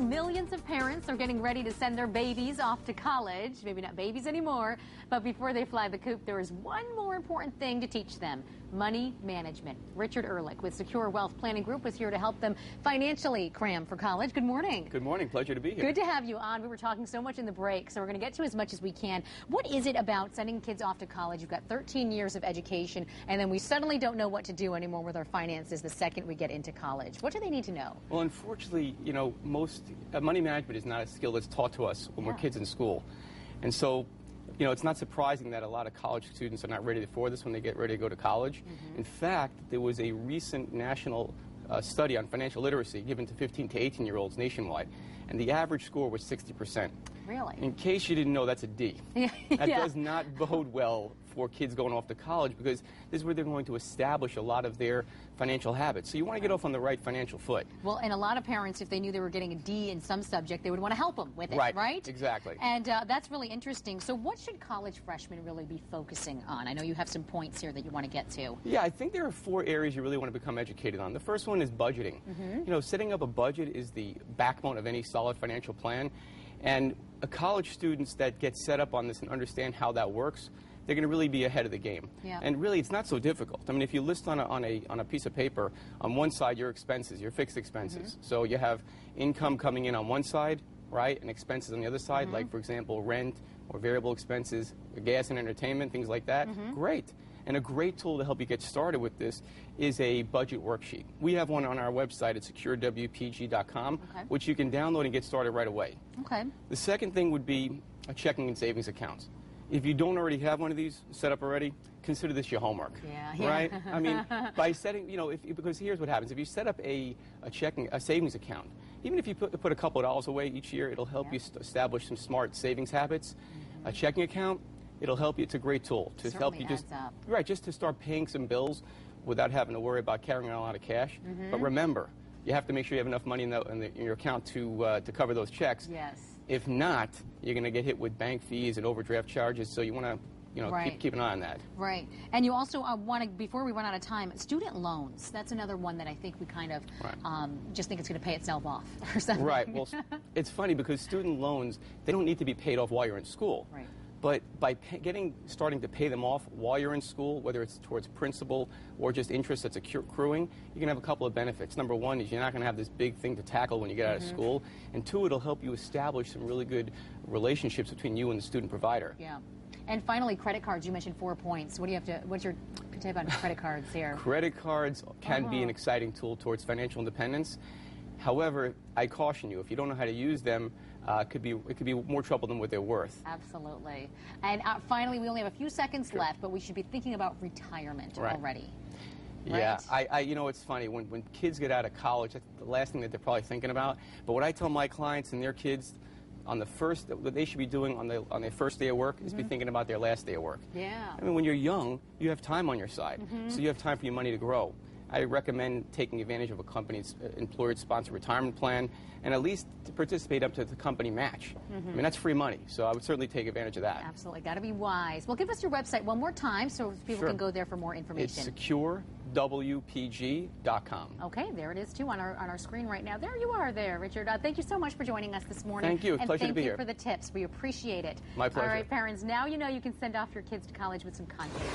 Millions of parents are getting ready to send their babies off to college. Maybe not babies anymore, but before they fly the coop, there is one more important thing to teach them: money management. Richard Ehrlich with Secure Wealth Planning Group was here to help them financially cram for college. Good morning. Good morning. Pleasure to be here. Good to have you on. We were talking so much in the break, so we're going to get to as much as we can. What is it about sending kids off to college? You've got 13 years of education, and then we suddenly don't know what to do anymore with our finances the second we get into college. What do they need to know? Well, unfortunately, most money management is not a skill that's taught to us when we're kids in school. And so, it's not surprising that a lot of college students are not ready for this when they get ready to go to college. In fact, there was a recent national study on financial literacy given to 15 to 18-year-olds nationwide, and the average score was 60%. Really? In case you didn't know, that's a D. That does not bode well for kids going off to college, because this is where they're going to establish a lot of their financial habits. So you want to get off on the right financial foot. Well, and a lot of parents, if they knew they were getting a D in some subject, they would want to help them with it, right? Exactly. And that's really interesting. So what should college freshmen really be focusing on? I know you have some points here that you want to get to. Yeah, I think there are 4 areas you really want to become educated on. The first one is budgeting. Setting up a budget is the backbone of any solid financial plan. And college students that get set up on this and understand how that works, they're going to really be ahead of the game. And really, it's not so difficult. I mean, if you list on a piece of paper, on one side your expenses, your fixed expenses. So you have income coming in on one side, right, and expenses on the other side, like, for example, rent or variable expenses, gas and entertainment, things like that. Great. And a great tool to help you get started with this is a budget worksheet. We have one on our website at securewpg.com, which you can download and get started right away. The second thing would be a checking and savings account. If you don't already have one of these set up already, consider this your homework, right? I mean, by setting, because here's what happens. If you set up a savings account, even if you put a couple of dollars away each year, it'll help you establish some smart savings habits. A checking account, it'll help you. It's a great tool to help you just to start paying some bills without having to worry about carrying around a lot of cash. But remember, you have to make sure you have enough money in your account to cover those checks. If not, you're going to get hit with bank fees and overdraft charges. So you want to keep an eye on that. Right. And you also want to, before we run out of time, student loans. That's another one that I think we kind of just think it's going to pay itself off or something. Right. Well, it's funny because student loans, they don't need to be paid off while you're in school. But by starting to pay them off while you're in school, whether it's towards principal or just interest that's accruing, you can have a couple of benefits. Number one is you're not going to have this big thing to tackle when you get out of school. And 2, it'll help you establish some really good relationships between you and the student provider. And finally, credit cards. You mentioned 4 points. What's your tip on credit cards here? Credit cards can be an exciting tool towards financial independence. However, I caution you, if you don't know how to use them, it could be more trouble than what they're worth. Absolutely. And finally, we only have a few seconds left, but we should be thinking about retirement already. Yeah, it's funny. When kids get out of college, that's the last thing that they're probably thinking about. But what I tell my clients and their kids, what they should be doing on their first day of work is be thinking about their last day of work. I mean, when you're young, you have time on your side, so you have time for your money to grow. I recommend taking advantage of a company's employer-sponsored retirement plan and at least to participate up to the company match. I mean, that's free money, so I would certainly take advantage of that. Absolutely. Got to be wise. Well, give us your website one more time so people can go there for more information. It's securewpg.com. Okay, there it is, too, on our screen right now. There you are there, Richard. Thank you so much for joining us this morning. Thank you. It's a pleasure to be here. And thank you for the tips. We appreciate it. My pleasure. All right, parents, now you know you can send off your kids to college with some confidence.